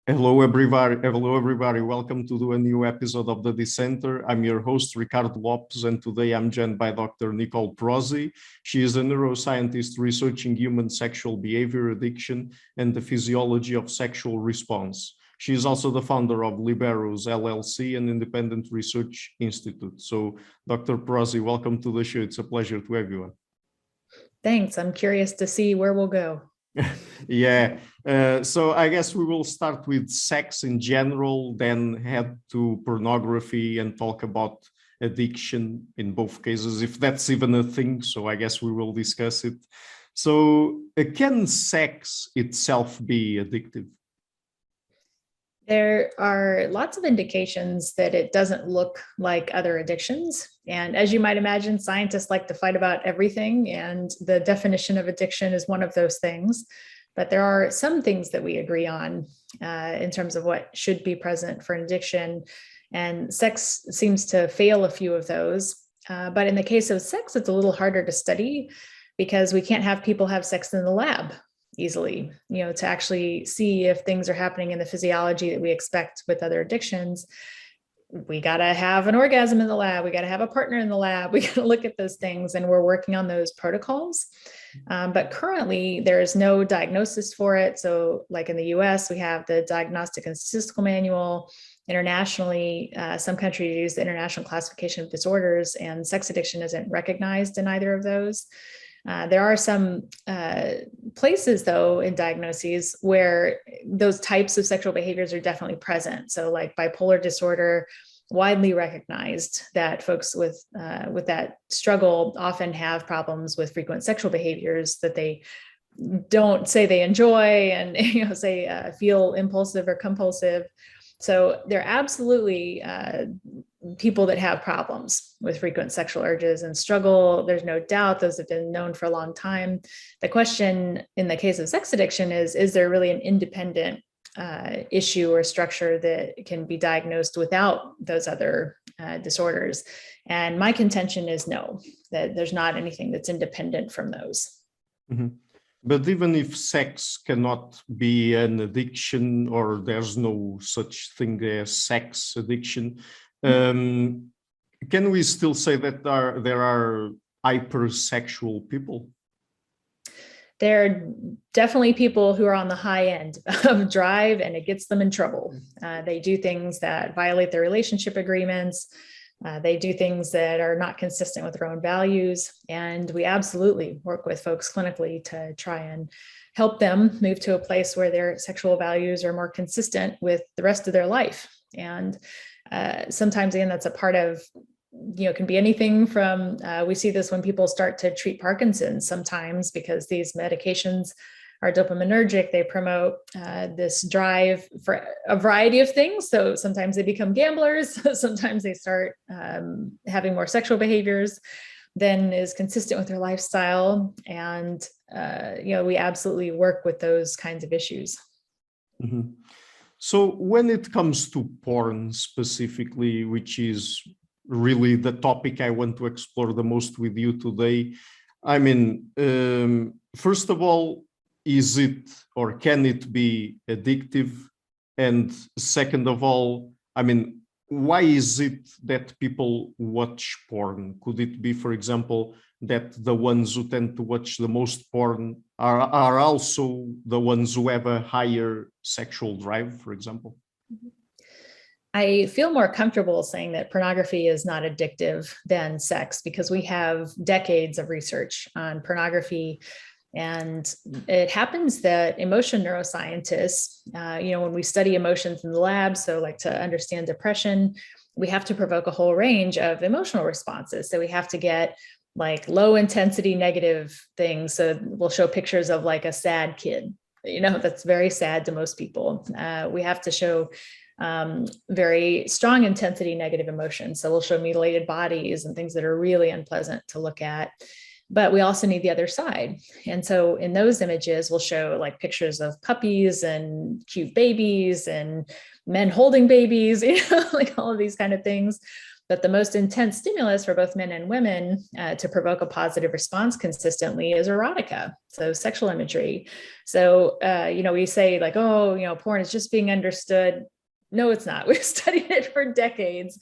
Hello, everybody. Hello, everybody. Welcome to a new episode of the Dissenter. I'm your host, Ricardo Lopes, and today I'm joined by Dr. Nicole Prause. She is a neuroscientist researching human sexual behavior, addiction, and the physiology of sexual response. She is also the founder of Liberos LLC, an independent research institute. So, Dr. Prause, welcome to the show. It's a pleasure to have you. Thanks. I'm curious to see where we'll go. Yeah, so I guess we will start with sex in general, then head to pornography and talk about addiction in both cases, if that's even a thing. So I guess we will discuss it. So can sex itself be addictive? There are lots of indications that it doesn't look like other addictions. And as you might imagine, scientists like to fight about everything, and the definition of addiction is one of those things. But there are some things that we agree on in terms of what should be present for an addiction. And sex seems to fail a few of those. But in the case of sex, it's a little harder to study because we can't have people have sex in the lab easily, to actually see if things are happening in the physiology that we expect with other addictions. We got to have an orgasm in the lab. We got to have a partner in the lab. We got to look at those things, and we're working on those protocols. But currently there is no diagnosis for it. So like in the US, we have the Diagnostic and Statistical Manual. Internationally, some countries use the International Classification of Disorders, and sex addiction isn't recognized in either of those. There are some places, though, in diagnoses where those types of sexual behaviors are definitely present. So like bipolar disorder, widely recognized that folks with that struggle often have problems with frequent sexual behaviors that they don't say they enjoy, and say feel impulsive or compulsive. So they're absolutely people that have problems with frequent sexual urges and struggle. There's no doubt those have been known for a long time. The question in the case of sex addiction is there really an independent issue or structure that can be diagnosed without those other disorders? And my contention is no, that there's not anything that's independent from those. Mm-hmm. But even if sex cannot be an addiction, or there's no such thing as sex addiction, can we still say that there are hypersexual people? There are definitely people who are on the high end of drive, and it gets them in trouble. They do things that violate their relationship agreements. They do things that are not consistent with their own values. And we absolutely work with folks clinically to try and help them move to a place where their sexual values are more consistent with the rest of their life. And sometimes, again, that's a part of, can be anything from, we see this when people start to treat Parkinson's sometimes, because these medications are dopaminergic. They promote this drive for a variety of things. So sometimes they become gamblers. Sometimes they start having more sexual behaviors than is consistent with their lifestyle. And, we absolutely work with those kinds of issues. Mm-hmm. So when it comes to porn specifically, which is really the topic I want to explore the most with you today, I mean, first of all, is it or can it be addictive? And second of all, I mean, why is it that people watch porn? Could it be, for example, that the ones who tend to watch the most porn are also the ones who have a higher sexual drive, for example? I feel more comfortable saying that pornography is not addictive than sex, because we have decades of research on pornography. And it happens that emotion neuroscientists, when we study emotions in the lab, so like to understand depression, we have to provoke a whole range of emotional responses. So we have to get like low intensity negative things. So we'll show pictures of like a sad kid, that's very sad to most people. We have to show very strong intensity negative emotions. So we'll show mutilated bodies and things that are really unpleasant to look at. But we also need the other side. And so in those images, we'll show like pictures of puppies and cute babies and men holding babies, like all of these kind of things. But the most intense stimulus for both men and women to provoke a positive response consistently is erotica, so sexual imagery. So, we say like, oh, porn is just being understood. No, it's not. We've studied it for decades.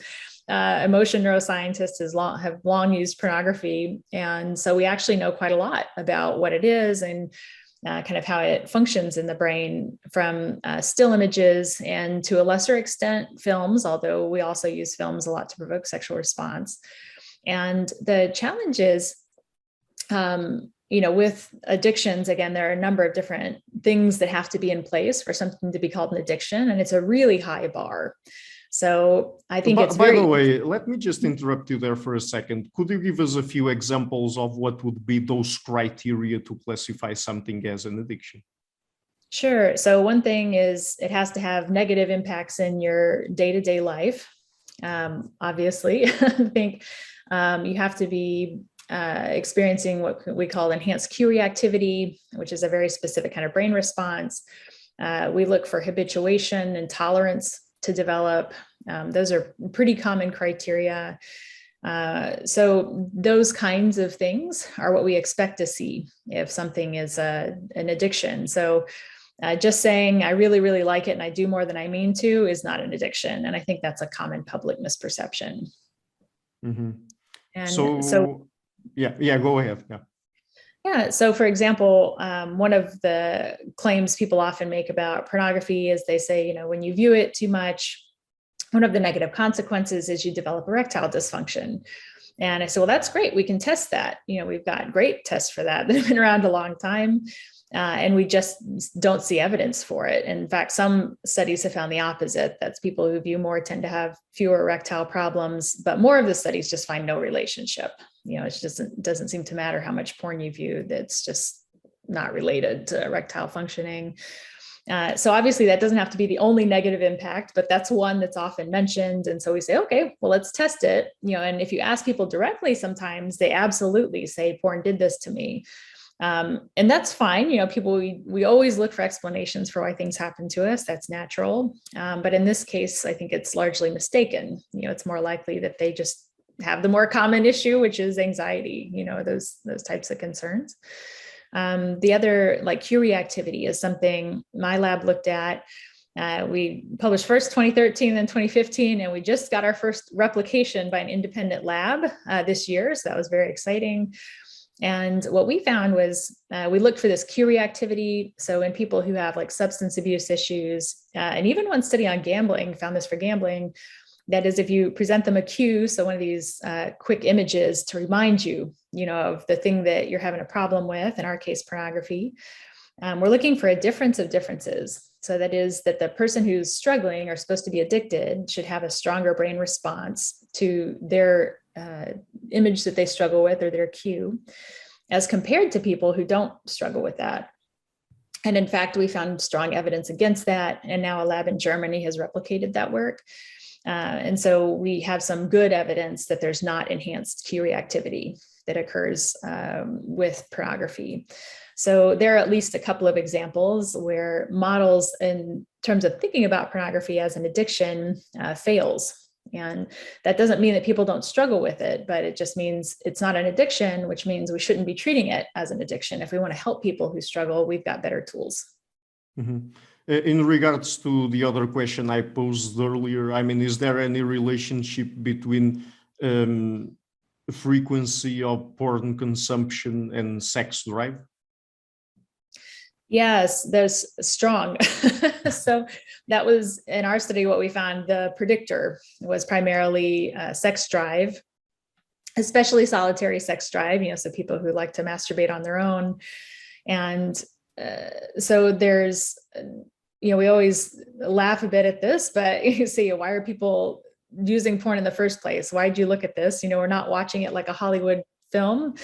Emotion neuroscientists have long used pornography. And so we actually know quite a lot about what it is and kind of how it functions in the brain, from still images and to a lesser extent films, although we also use films a lot to provoke sexual response. And the challenge is, with addictions, again, there are a number of different things that have to be in place for something to be called an addiction, and it's a really high bar. So I think by the way, let me just interrupt you there for a second. Could you give us a few examples of what would be those criteria to classify something as an addiction? Sure. So one thing is it has to have negative impacts in your day-to-day life. Obviously, I think you have to be experiencing what we call enhanced cue reactivity, which is a very specific kind of brain response. We look for habituation and tolerance to develop. Those are pretty common criteria. So those kinds of things are what we expect to see if something is an addiction. So just saying I really, really like it and I do more than I mean to is not an addiction. And I think that's a common public misperception. Mm-hmm. And so yeah, go ahead. Yeah. So for example, one of the claims people often make about pornography is they say, when you view it too much, one of the negative consequences is you develop erectile dysfunction. And I said, well, that's great. We can test that. We've got great tests for that have been around a long time. And we just don't see evidence for it. In fact, some studies have found the opposite. That's people who view more tend to have fewer erectile problems, but more of the studies just find no relationship. It just doesn't seem to matter how much porn you view. That's just not related to erectile functioning. So obviously that doesn't have to be the only negative impact, but that's one that's often mentioned. And so we say, okay, well, let's test it. And if you ask people directly, sometimes they absolutely say porn did this to me. And that's fine. People, we always look for explanations for why things happen to us. That's natural. But in this case, I think it's largely mistaken. It's more likely that they just have the more common issue, which is anxiety, those types of concerns. The other, like cue reactivity, is something my lab looked at. We published first 2013, then 2015, and we just got our first replication by an independent lab this year. So that was very exciting. And what we found was we looked for this cue reactivity. So in people who have like substance abuse issues, and even one study on gambling found this for gambling, that is, if you present them a cue, so one of these quick images to remind you, of the thing that you're having a problem with, in our case, pornography, we're looking for a difference of differences. So that is that the person who's struggling or supposed to be addicted should have a stronger brain response to their image that they struggle with or their cue, as compared to people who don't struggle with that. And in fact, we found strong evidence against that. And now a lab in Germany has replicated that work. And so we have some good evidence that there's not enhanced cue reactivity that occurs with pornography. So there are at least a couple of examples where models in terms of thinking about pornography as an addiction fails. And that doesn't mean that people don't struggle with it, but it just means it's not an addiction, which means we shouldn't be treating it as an addiction. If we want to help people who struggle, we've got better tools. Mm-hmm. In regards to the other question I posed earlier, is there any relationship between frequency of porn consumption and sex drive? Yes, there's strong. So that was in our study, what we found, the predictor was primarily sex drive, especially solitary sex drive, so people who like to masturbate on their own. And so there's, we always laugh a bit at this, but you see, why are people using porn in the first place? Why'd you look at this? We're not watching it like a Hollywood film.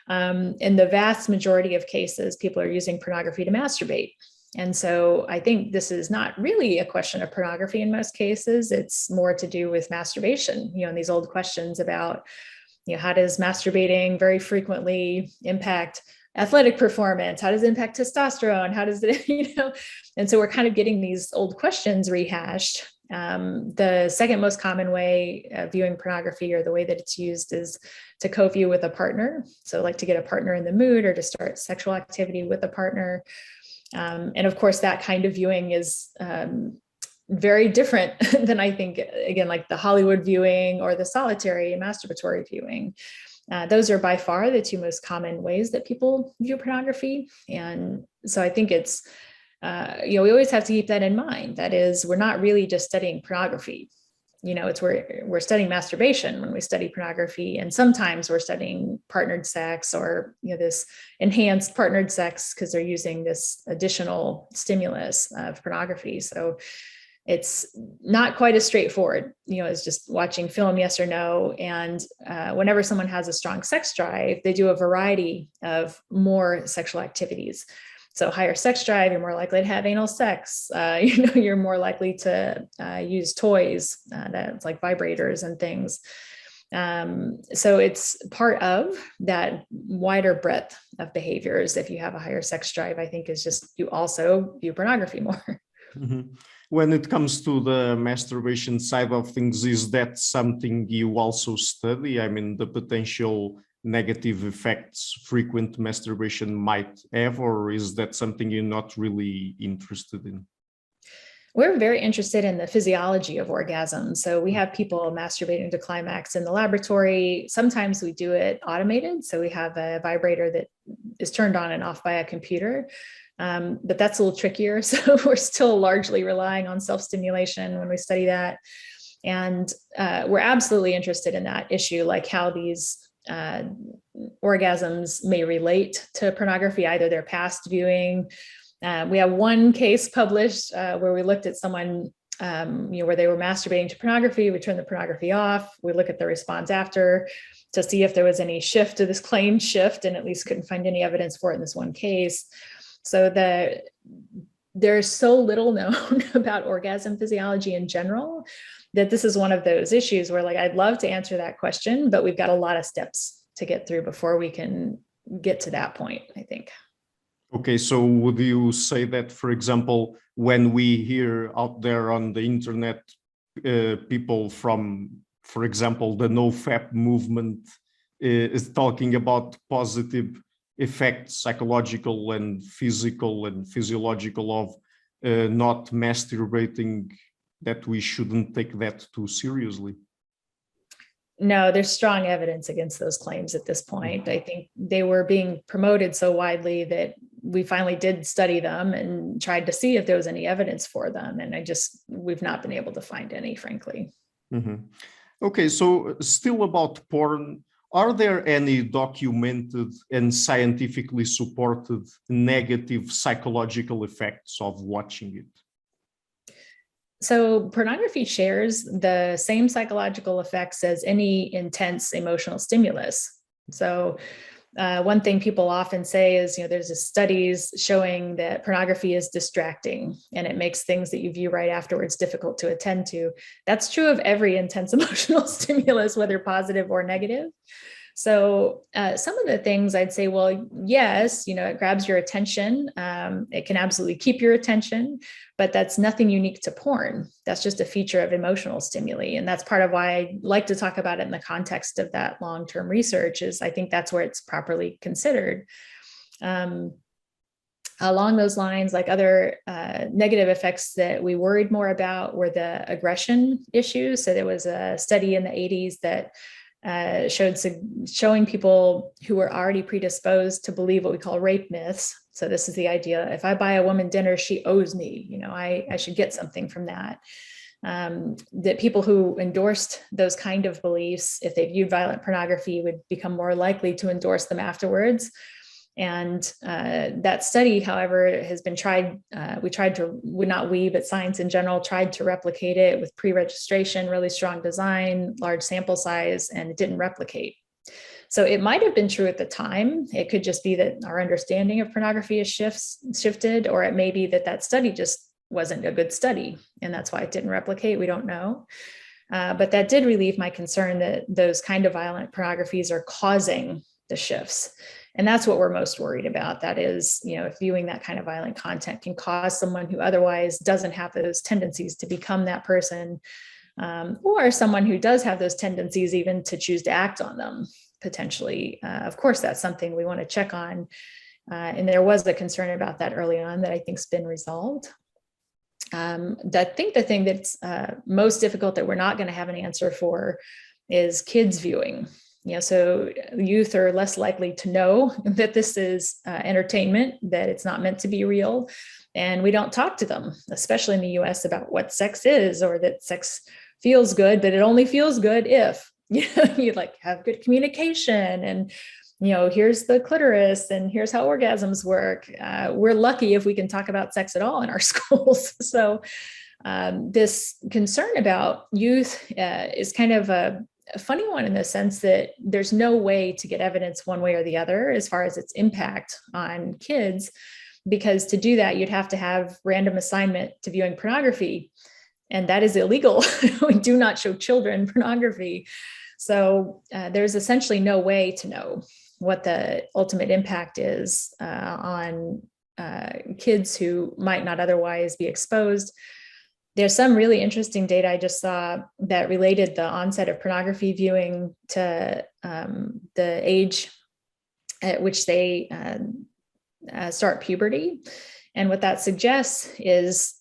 In the vast majority of cases, people are using pornography to masturbate. And so I think this is not really a question of pornography in most cases. It's more to do with masturbation, and these old questions about, how does masturbating very frequently impact athletic performance? How does it impact testosterone? How does it, and so we're kind of getting these old questions rehashed. The second most common way of viewing pornography, or the way that it's used, is to co-view with a partner. So like to get a partner in the mood or to start sexual activity with a partner. And of course, that kind of viewing is very different than, I think, again, like the Hollywood viewing or the solitary masturbatory viewing. Those are by far the two most common ways that people view pornography. And so I think it's, we always have to keep that in mind. That is, we're not really just studying pornography. We're studying masturbation when we study pornography. And sometimes we're studying partnered sex, or, this enhanced partnered sex, because they're using this additional stimulus of pornography. So it's not quite as straightforward, as just watching film, yes or no. And whenever someone has a strong sex drive, they do a variety of more sexual activities. So higher sex drive, you're more likely to have anal sex. You're more likely to use toys, that's like vibrators and things. So it's part of that wider breadth of behaviors. If you have a higher sex drive, I think is just, you also view pornography more. Mm-hmm. When it comes to the masturbation side of things, is that something you also study? I mean, the potential negative effects frequent masturbation might have, or is that something you're not really interested in? We're very interested in the physiology of orgasm. So we have people masturbating to climax in the laboratory. Sometimes we do it automated. So we have a vibrator that is turned on and off by a computer. But that's a little trickier. So we're still largely relying on self-stimulation when we study that. And we're absolutely interested in that issue, like how these orgasms may relate to pornography, either their past viewing. We have one case published where we looked at someone, where they were masturbating to pornography. We turned the pornography off. We look at the response after to see if there was any shift to this claimed shift, and at least couldn't find any evidence for it in this one case. So there's so little known about orgasm physiology in general that this is one of those issues where, like, I'd love to answer that question, but we've got a lot of steps to get through before we can get to that point, I think. Okay, so would you say that, for example, when we hear out there on the internet, people from, for example, the NoFap movement is talking about positive effects, psychological and physical and physiological, of not masturbating, that we shouldn't take that too seriously? No, there's strong evidence against those claims at this point. I think they were being promoted so widely that we finally did study them and tried to see if there was any evidence for them. And we've not been able to find any, frankly. Mm-hmm. Okay, so still about porn, are there any documented and scientifically supported negative psychological effects of watching it? So pornography shares the same psychological effects as any intense emotional stimulus. So one thing people often say is, there's studies showing that pornography is distracting and it makes things that you view right afterwards difficult to attend to. That's true of every intense emotional stimulus, whether positive or negative. So some of the things I'd say, well, yes, it grabs your attention. It can absolutely keep your attention, but that's nothing unique to porn. That's just a feature of emotional stimuli. And that's part of why I like to talk about it in the context of that long-term research, is I think that's where it's properly considered. Along those lines, like other negative effects that we worried more about were the aggression issues. So there was a study in the 80s that showing people who were already predisposed to believe what we call rape myths. So this is the idea: if I buy a woman dinner, she owes me, I should get something from that. That people who endorsed those kind of beliefs, if they viewed violent pornography, would become more likely to endorse them afterwards. And that study, however, has been tried. But science in general tried to replicate it with pre-registration, really strong design, large sample size, and it didn't replicate. So it might have been true at the time. It could just be that our understanding of pornography has shifted, or it may be that study just wasn't a good study, and that's why it didn't replicate. We don't know. But that did relieve my concern that those kind of violent pornographies are causing the shifts. And that's what we're most worried about. That is, if viewing that kind of violent content can cause someone who otherwise doesn't have those tendencies to become that person, or someone who does have those tendencies even to choose to act on them, potentially. Of course, that's something we want to check on. And there was a concern about that early on that I think's been resolved. I think the thing that's most difficult that we're not going to have an answer for is kids viewing. So youth are less likely to know that this is entertainment, that it's not meant to be real. And we don't talk to them, especially in the US, about what sex is, or that sex feels good, but it only feels good if you like have good communication, and here's the clitoris and here's how orgasms work. We're lucky if we can talk about sex at all in our schools. So this concern about youth is kind of a funny one, in the sense that there's no way to get evidence one way or the other as far as its impact on kids, because to do that, you'd have to have random assignment to viewing pornography, and that is illegal. We do not show children pornography. So there's essentially no way to know what the ultimate impact is on kids who might not otherwise be exposed. There's some really interesting data I just saw that related the onset of pornography viewing to the age at which they start puberty. And what that suggests is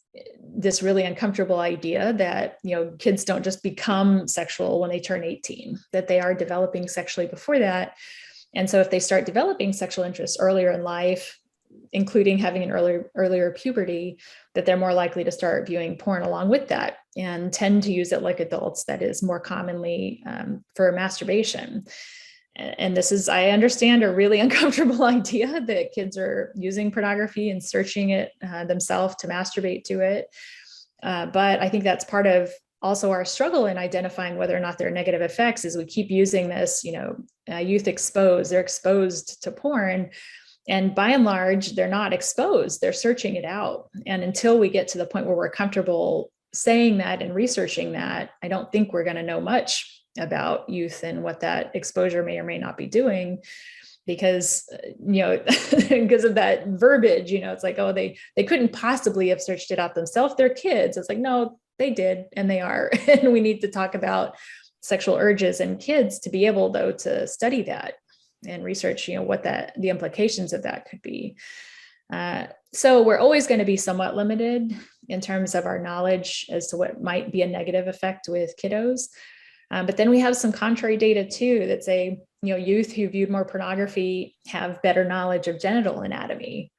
this really uncomfortable idea that, kids don't just become sexual when they turn 18, that they are developing sexually before that. And so if they start developing sexual interests earlier in life, including having an earlier puberty, that they're more likely to start viewing porn along with that, and tend to use it like adults, that is more commonly for masturbation. And this is, I understand, a really uncomfortable idea that kids are using pornography and searching it themselves to masturbate to it. But I think that's part of also our struggle in identifying whether or not there are negative effects, is we keep using this, youth exposed, they're exposed to porn. And by and large, they're not exposed, they're searching it out. And until we get to the point where we're comfortable saying that and researching that, I don't think we're going to know much about youth and what that exposure may or may not be doing, because, because of that verbiage, it's like, oh, they couldn't possibly have searched it out themselves. They're kids. It's like, no, they did, and they are. And we need to talk about sexual urges in kids to be able, though, to study that and research, what the implications of that could be. So we're always going to be somewhat limited in terms of our knowledge as to what might be a negative effect with kiddos. But then we have some contrary data too that say, youth who viewed more pornography have better knowledge of genital anatomy.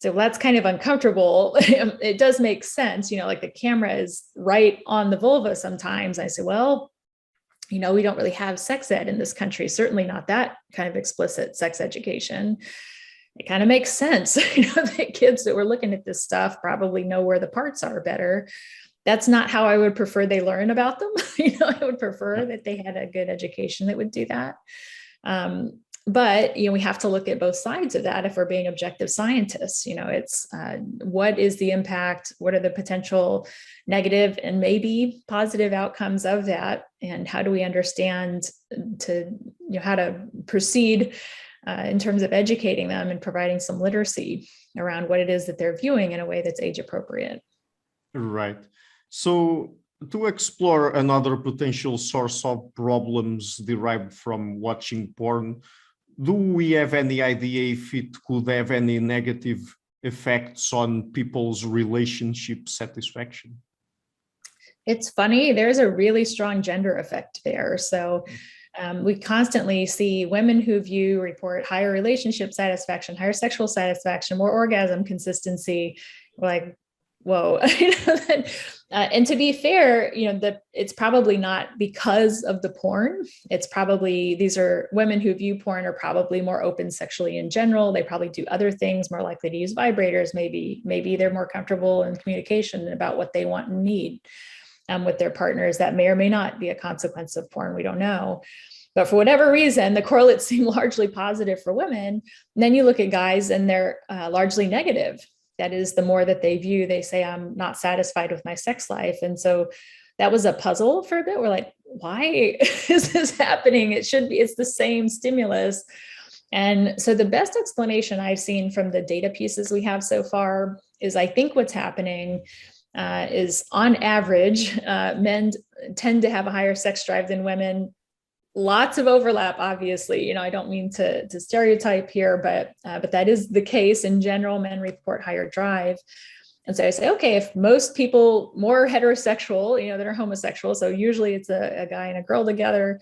So that's kind of uncomfortable. It does make sense, like the camera is right on the vulva sometimes. I say, well, we don't really have sex ed in this country, certainly not that kind of explicit sex education. It kind of makes sense, that kids that were looking at this stuff probably know where the parts are better. That's not how I would prefer they learn about them. I would prefer that they had a good education that would do that. But, we have to look at both sides of that if we're being objective scientists. It's what is the impact? What are the potential negative and maybe positive outcomes of that? And how do we understand how to proceed in terms of educating them and providing some literacy around what it is that they're viewing in a way that's age appropriate? Right. So to explore another potential source of problems derived from watching porn, do we have any idea if it could have any negative effects on people's relationship satisfaction? It's funny, there's a really strong gender effect there. So we constantly see women who view report higher relationship satisfaction, higher sexual satisfaction, more orgasm consistency. We're like, whoa. And to be fair, it's probably not because of the porn. It's probably, these are women who view porn are probably more open sexually in general. They probably do other things, more likely to use vibrators. Maybe they're more comfortable in communication about what they want and need with their partners. That may or may not be a consequence of porn. We don't know. But for whatever reason, the correlates seem largely positive for women. And then you look at guys and they're largely negative. That is, the more that they view, they say, I'm not satisfied with my sex life. And so that was a puzzle for a bit. We're like, why is this happening? It's the same stimulus. And so the best explanation I've seen from the data pieces we have so far is I think what's happening is on average, men tend to have a higher sex drive than women. Lots of overlap, obviously. I don't mean to stereotype here, but that is the case. In general, men report higher drive. And so I say, okay, if most people more heterosexual, that are homosexual, so usually it's a guy and a girl together,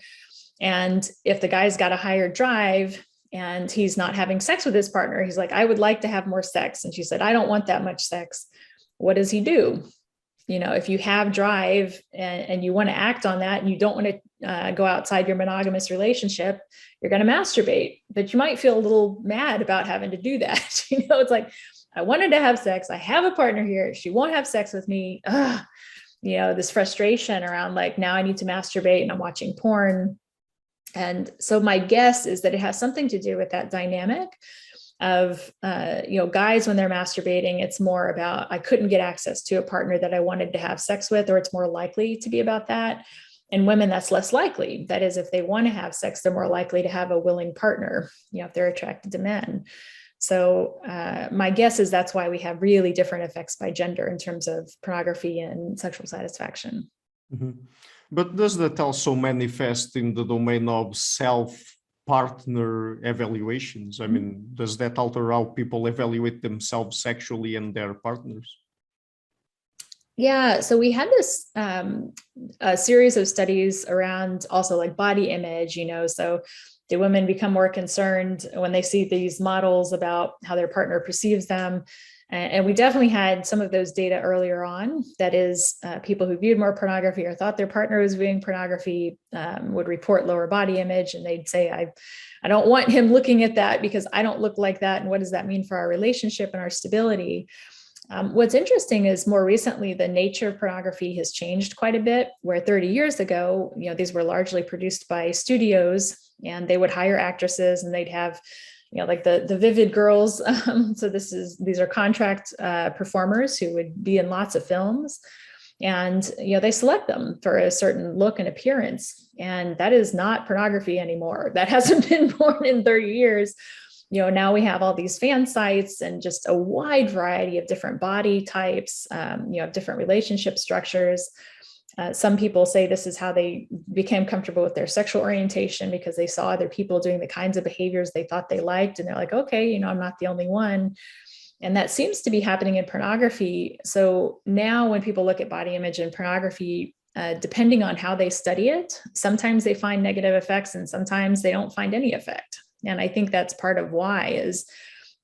and if the guy's got a higher drive and he's not having sex with his partner, he's like, I would like to have more sex. And she said, I don't want that much sex. What does he do? If you have drive and you want to act on that and you don't want to go outside your monogamous relationship, you're going to masturbate, but you might feel a little mad about having to do that. It's like, I wanted to have sex. I have a partner here. She won't have sex with me. This frustration around like, now I need to masturbate and I'm watching porn. And so my guess is that it has something to do with that dynamic of, guys, when they're masturbating, it's more about, I couldn't get access to a partner that I wanted to have sex with, or it's more likely to be about that. And women, that's less likely. That is, if they want to have sex, they're more likely to have a willing partner, if they're attracted to men. So my guess is that's why we have really different effects by gender in terms of pornography and sexual satisfaction. Mm-hmm. But does that also manifest in the domain of self-partner evaluations? I mean, does that alter how people evaluate themselves sexually and their partners? Yeah, so we had this a series of studies around also like body image, so do women become more concerned when they see these models about how their partner perceives them? And we definitely had some of those data earlier on. That is, people who viewed more pornography or thought their partner was viewing pornography would report lower body image, and they'd say, I don't want him looking at that because I don't look like that. And what does that mean for our relationship and our stability? What's interesting is more recently, the nature of pornography has changed quite a bit, where 30 years ago, these were largely produced by studios and they would hire actresses and they'd have, like the Vivid girls. So these are contract performers who would be in lots of films, and, they select them for a certain look and appearance. And that is not pornography anymore. That hasn't been born in 30 years. Now we have all these fan sites and just a wide variety of different body types, different relationship structures. Some people say this is how they became comfortable with their sexual orientation, because they saw other people doing the kinds of behaviors they thought they liked. And they're like, okay, I'm not the only one. And that seems to be happening in pornography. So now when people look at body image and pornography, depending on how they study it, sometimes they find negative effects and sometimes they don't find any effect. And I think that's part of why, is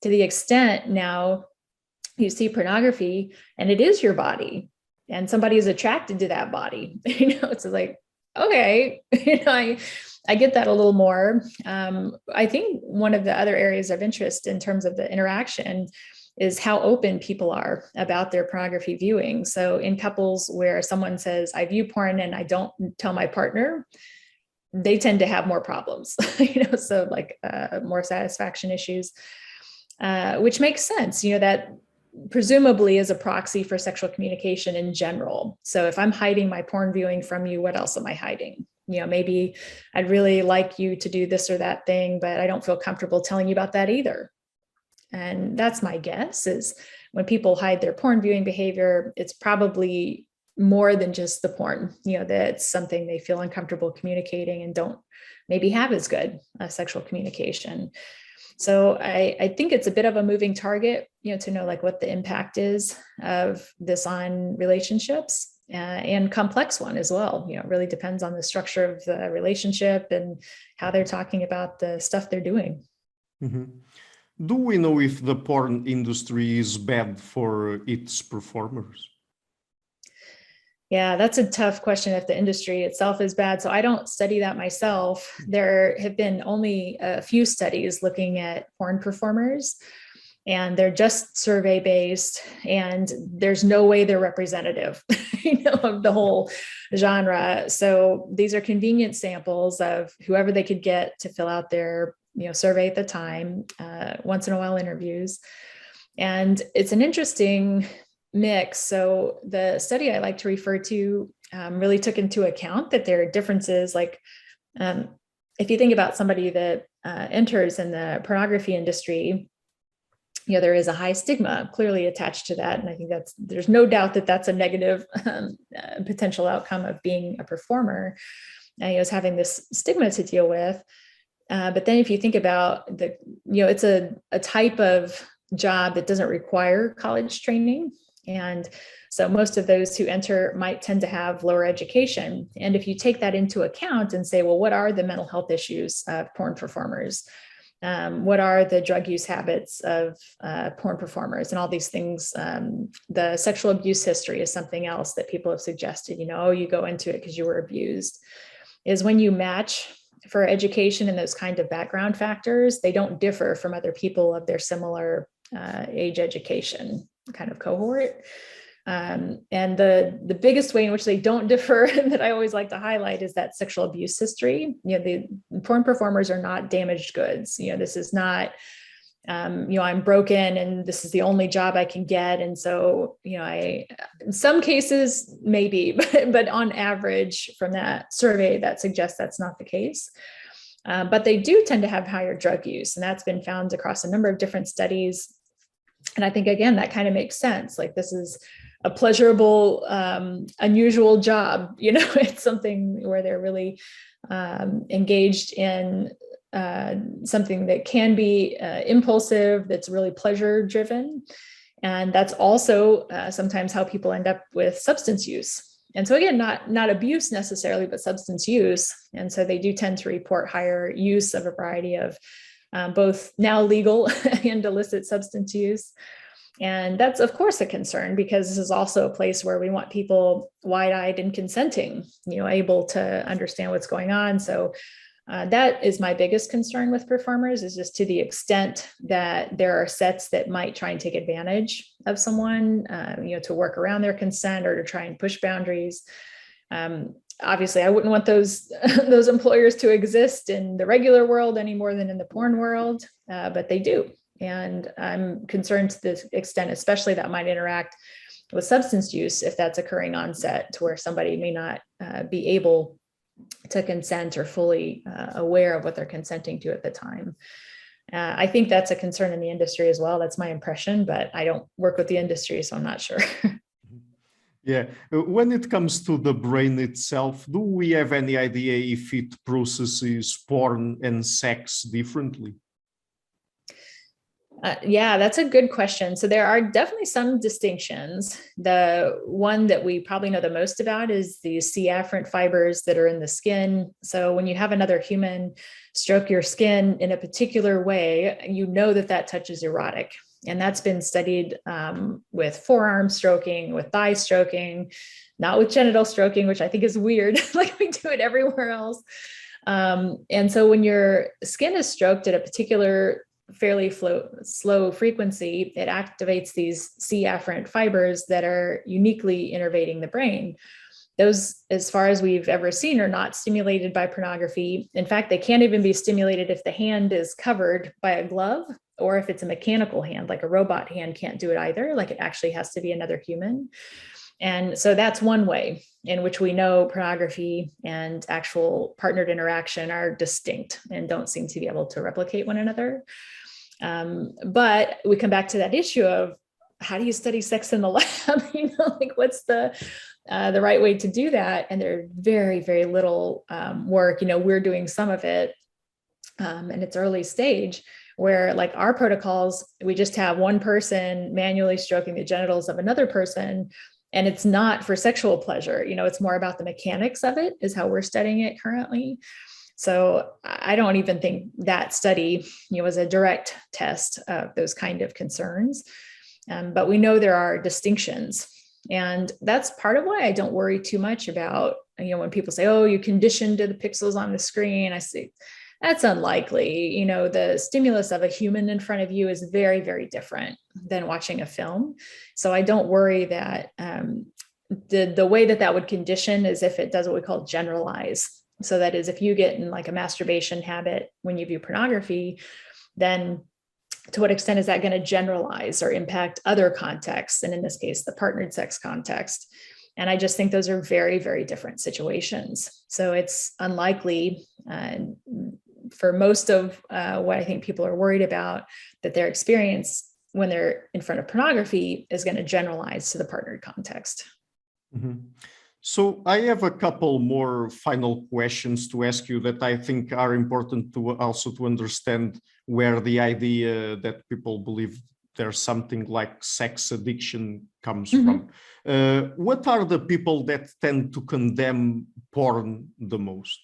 to the extent now you see pornography and it is your body and somebody is attracted to that body, it's like, okay, I get that a little more. I think one of the other areas of interest in terms of the interaction is how open people are about their pornography viewing. So in couples where someone says, I view porn and I don't tell my partner, they tend to have more problems, so like more satisfaction issues, which makes sense, that presumably is a proxy for sexual communication in general. So if I'm hiding my porn viewing from you, what else am I hiding? Maybe I'd really like you to do this or that thing, but I don't feel comfortable telling you about that either. And that's my guess, is when people hide their porn viewing behavior, it's probably more than just the porn, that's something they feel uncomfortable communicating and don't maybe have as good sexual communication. So I think it's a bit of a moving target, to know like what the impact is of this on relationships, and complex one as well. It really depends on the structure of the relationship and how they're talking about the stuff they're doing. Mm-hmm. Do we know if the porn industry is bad for its performers? Yeah, that's a tough question if the industry itself is bad. So I don't study that myself. There have been only a few studies looking at porn performers, and they're just survey based, and there's no way they're representative, of the whole genre. So these are convenient samples of whoever they could get to fill out their, survey at the time, once in a while interviews. And it's an interesting mix. So the study I like to refer to really took into account that there are differences. Like if you think about somebody that enters in the pornography industry, there is a high stigma clearly attached to that. And I think there's no doubt that that's a negative potential outcome of being a performer, is having this stigma to deal with. But then if you think about it's a type of job that doesn't require college training. And so most of those who enter might tend to have lower education. And if you take that into account and say, well, what are the mental health issues of porn performers? What are the drug use habits of porn performers and all these things? The sexual abuse history is something else that people have suggested, you go into it because you were abused, is when you match for education and those kind of background factors, they don't differ from other people of their similar age education kind of cohort. And the biggest way in which they don't differ that I always like to highlight is that sexual abuse history. The porn performers are not damaged goods. This is not, I'm broken and this is the only job I can get. And so, in some cases, maybe, but on average from that survey, that suggests that's not the case. But they do tend to have higher drug use. And that's been found across a number of different studies. And I think, again, that kind of makes sense. Like, this is a pleasurable, unusual job. It's something where they're really engaged in something that can be impulsive, that's really pleasure driven. And that's also sometimes how people end up with substance use. And so again, not abuse necessarily, but substance use. And so they do tend to report higher use of a variety of both now legal and illicit substance use. And that's, of course, a concern, because this is also a place where we want people wide-eyed and consenting, able to understand what's going on. So that is my biggest concern with performers, is just to the extent that there are sets that might try and take advantage of someone, to work around their consent or to try and push boundaries. Obviously, I wouldn't want those employers to exist in the regular world any more than in the porn world, but they do. And I'm concerned to the extent, especially, that might interact with substance use if that's occurring on set, to where somebody may not be able to consent or fully aware of what they're consenting to at the time. I think that's a concern in the industry as well. That's my impression, but I don't work with the industry, so I'm not sure. Yeah. When it comes to the brain itself, do we have any idea if it processes porn and sex differently? Yeah, that's a good question. So there are definitely some distinctions. The one that we probably know the most about is the C afferent fibers that are in the skin. So when you have another human stroke your skin in a particular way, that touches erotic. And that's been studied with forearm stroking, with thigh stroking, not with genital stroking, which I think is weird. Like, we do it everywhere else. And so when your skin is stroked at a particular fairly slow frequency, it activates these C afferent fibers that are uniquely innervating the brain. Those, as far as we've ever seen, are not stimulated by pornography. In fact, they can't even be stimulated if the hand is covered by a glove, or if it's a mechanical hand, like a robot hand can't do it either. Like, it actually has to be another human. And so that's one way in which we know pornography and actual partnered interaction are distinct and don't seem to be able to replicate one another. But we come back to that issue of, how do you study sex in the lab? What's the right way to do that? And there's very, very little work. We're doing some of it, and it's early stage, where, like, our protocols, we just have one person manually stroking the genitals of another person, and it's not for sexual pleasure. It's more about the mechanics of it, is how we're studying it currently. So I don't even think that study, was a direct test of those kind of concerns. But we know there are distinctions. And that's part of why I don't worry too much about, when people say, oh, you conditioned to the pixels on the screen. I say, that's unlikely. The stimulus of a human in front of you is very, very different than watching a film. So I don't worry that the way that would condition is if it does what we call generalize. So that is, if you get in like a masturbation habit when you view pornography, then to what extent is that going to generalize or impact other contexts? And in this case, the partnered sex context. And I just think those are very, very different situations. So it's unlikely for most of what I think people are worried about, that their experience when they're in front of pornography is going to generalize to the partnered context. Mm-hmm. So I have a couple more final questions to ask you that I think are important to also to understand where the idea that people believe there's something like sex addiction comes from. What are the people that tend to condemn porn the most?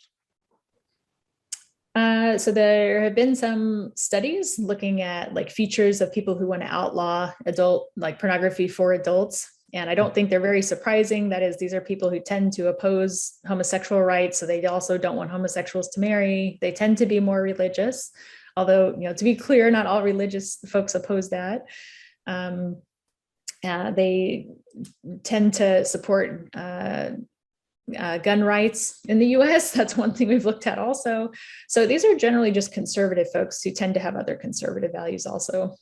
So there have been some studies looking at like features of people who want to outlaw adult like pornography for adults. And I don't think they're very surprising. That is, these are people who tend to oppose homosexual rights. So they also don't want homosexuals to marry. They tend to be more religious. Although, to be clear, not all religious folks oppose that. They tend to support gun rights in the US. That's one thing we've looked at also. So these are generally just conservative folks who tend to have other conservative values also.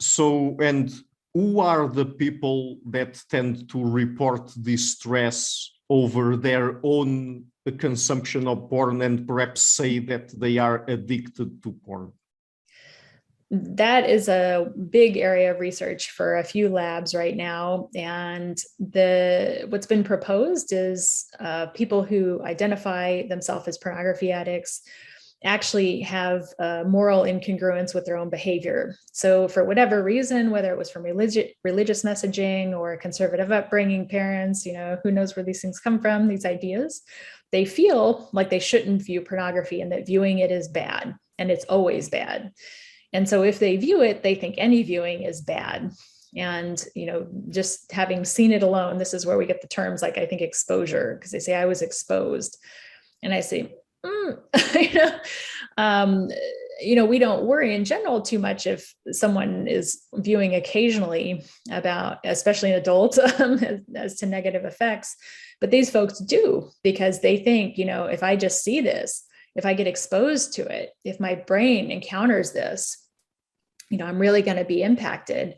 So, and who are the people that tend to report distress over their own consumption of porn and perhaps say that they are addicted to porn? That is a big area of research for a few labs right now. And what's been proposed is people who identify themselves as pornography addicts actually have a moral incongruence with their own behavior. So for whatever reason, whether it was from religious messaging or conservative upbringing, parents, who knows where these things come from, these ideas, they feel like they shouldn't view pornography and that viewing it is bad and it's always bad. And so if they view it, they think any viewing is bad. And, just having seen it alone, this is where we get the terms like, I think, exposure, because they say I was exposed. And I say, we don't worry in general too much if someone is viewing occasionally about, especially an adult, as to negative effects. But these folks do, because they think, if I just see this, if I get exposed to it, if my brain encounters this, I'm really going to be impacted.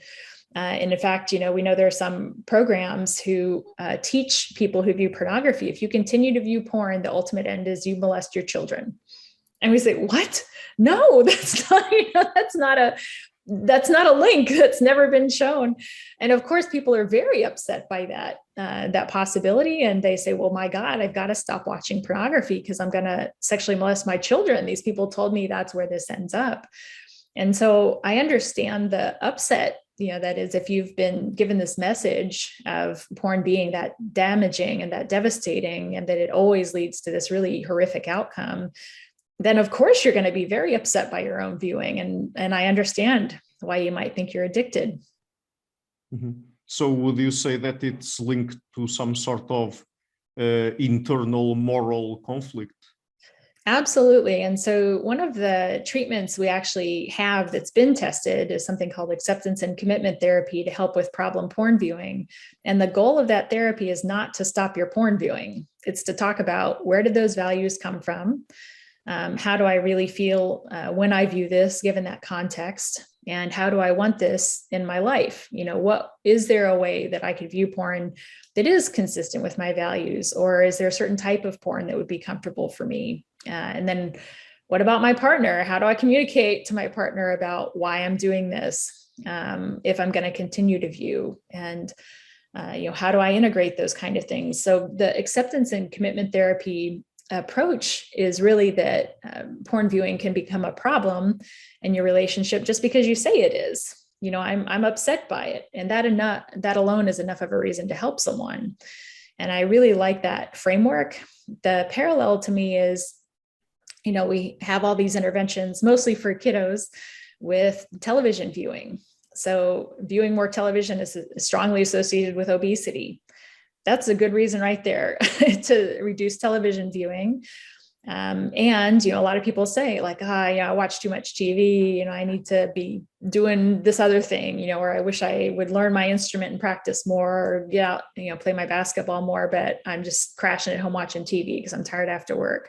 And in fact, we know there are some programs who teach people who view pornography, if you continue to view porn, the ultimate end is you molest your children. And we say, what? No, that's not a link that's never been shown. And of course, people are very upset by that possibility. And they say, well, my God, I've got to stop watching pornography because I'm going to sexually molest my children. These people told me that's where this ends up. And so I understand the upset, that is, if you've been given this message of porn being that damaging and that devastating, and that it always leads to this really horrific outcome, then of course you're going to be very upset by your own viewing. And I understand why you might think you're addicted. So would you say that it's linked to some sort of internal moral conflict? Absolutely. And so one of the treatments we actually have that's been tested is something called acceptance and commitment therapy to help with problem porn viewing. And the goal of that therapy is not to stop your porn viewing. It's to talk about, where did those values come from? How do I really feel when I view this, given that context? And how do I want this in my life? Is there a way that I could view porn that is consistent with my values? Or is there a certain type of porn that would be comfortable for me? And then what about my partner? How do I communicate to my partner about why I'm doing this? If I'm going to continue to view, and how do I integrate those kind of things? So the acceptance and commitment therapy approach is really that porn viewing can become a problem in your relationship just because you say it is. I'm upset by it, and that alone is enough of a reason to help someone. And I really like that framework. The parallel to me is, we have all these interventions, mostly for kiddos, with television viewing. So viewing more television is strongly associated with obesity. That's a good reason right there to reduce television viewing. And, a lot of people say like, I watch too much TV, I need to be doing this other thing, or I wish I would learn my instrument and practice more, or get out, play my basketball more, but I'm just crashing at home watching TV because I'm tired after work.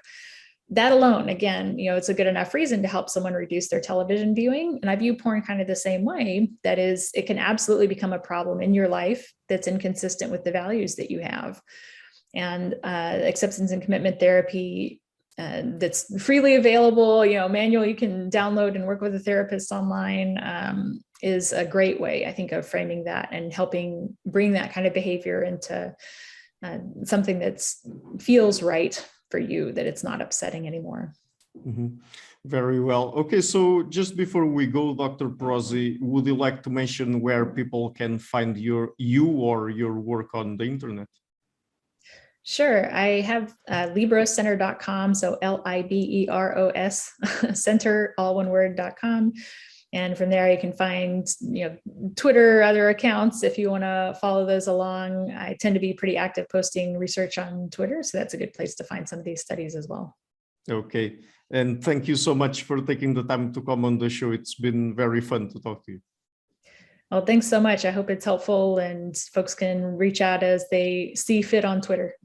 That alone, again, it's a good enough reason to help someone reduce their television viewing. And I view porn kind of the same way. That is, it can absolutely become a problem in your life that's inconsistent with the values that you have. And acceptance and commitment therapy that's freely available, manual you can download and work with a therapist online, is a great way, I think, of framing that and helping bring that kind of behavior into something that feels right for you, that it's not upsetting anymore. Mm-hmm. Very well. Okay, so just before we go, Dr. Prause, would you like to mention where people can find you or your work on the internet? Sure. I have liberoscenter.com, so LIBEROS center, all one word.com. And from there, you can find, Twitter, other accounts, if you want to follow those along. I tend to be pretty active posting research on Twitter, so that's a good place to find some of these studies as well. Okay. And thank you so much for taking the time to come on the show. It's been very fun to talk to you. Well, thanks so much. I hope it's helpful and folks can reach out as they see fit on Twitter.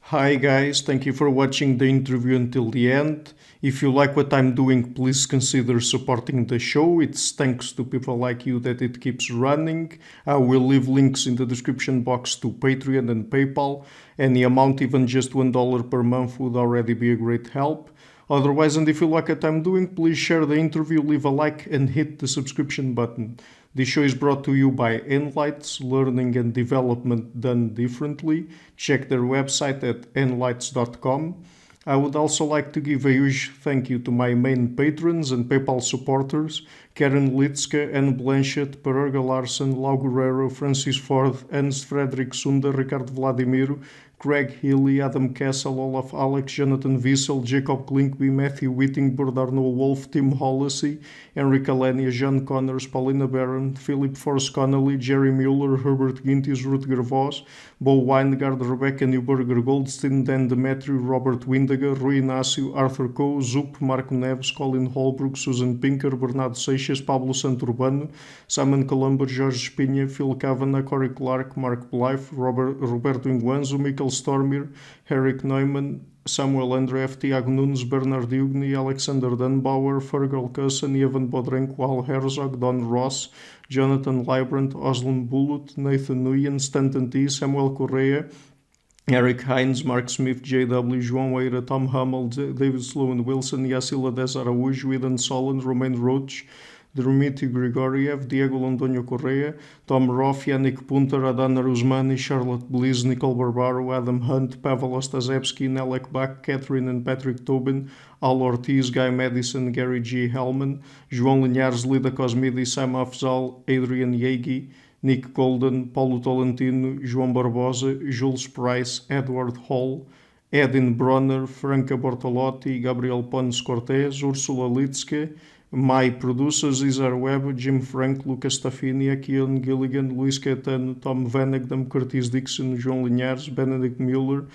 Hi guys, thank you for watching the interview until the end. If you like what I'm doing, please consider supporting the show. It's thanks to people like you that it keeps running. I will leave links in the description box to Patreon and PayPal. Any amount, even just $1 per month, would already be a great help. Otherwise, and if you like what I'm doing, please share the interview, leave a like and hit the subscription button. This show is brought to you by Enlights, learning and development done differently. Check their website at enlights.com. I would also like to give a huge thank you to my main patrons and PayPal supporters: Karen Litska, Anne Blanchett, Pererga Larsen, Lau Guerrero, Francis Ford, Ernst Frederick Sunder, Ricardo Vladimiro, Craig Healy, Adam Castle, Olaf Alex, Jonathan Wiesel, Jacob Klinkby, Matthew Whittingburg, Arnold Wolf, Tim Hollacy, Enrique Alenia, John Connors, Paulina Barron, Philip Forrest Connolly, Jerry Mueller, Herbert Gintis, Rutger Vos, Bo Weingard, Rebecca Newberger Goldstein, Dan Demetrio, Robert Windiger, Rui Inácio, Arthur Coe, Zup, Marco Neves, Colin Holbrook, Susan Pinker, Bernardo Seixas, Pablo Santurbano, Simon Colombo, Jorge Espinha, Phil Kavanagh, Corey Clark, Mark Blythe, Roberto Inguanzo, Michael Stormir, Eric Neumann, Samuel Andreff, Tiago Nunes, Bernard Ugni, Alexander Dunbauer, Fergal Cusson, Evan Bodrenko, Al Herzog, Don Ross, Jonathan Librant, Oslan Bullitt, Nathan Nguyen, Stanton T, Samuel Correa, Eric Hines, Mark Smith, J.W., João Eira, Tom Hummel, David Sloan Wilson, Yacila Des Araújo, Eden Solon, Romain Roach, Dmitry Grigoriev, Diego Londonio Correa, Tom Roth, Yannick Punter, Adana Rusmani, Charlotte Bliss, Nicole Barbaro, Adam Hunt, Pavel Ostazewski, Nelek Bach, Catherine and Patrick Tobin, Al Ortiz, Guy Madison, Gary G. Hellman, João Linhares, Lida Cosmidi, Sam Afzal, Adrian Yegi, Nick Golden, Paulo Tolentino, João Barbosa, Jules Price, Edward Hall, Edin Bronner, Franca Bortolotti, Gabriel Pons Cortez, Ursula Litske, my producers: Izar Webb, Jim Frank, Lucas Staffini, Keon Gilligan, Luís Caetano, Tom Vanagdam, Curtis Dixon, João Linhares, Benedict Mueller,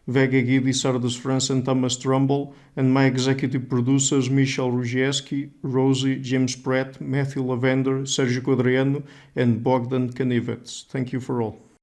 Vega Guidi, Sardas France, and Thomas Trumbull, and my executive producers: Michel Rugieski, Rosie, James Pratt, Matthew Lavender, Sergio Quadriano, and Bogdan Kanivets. Thank you for all.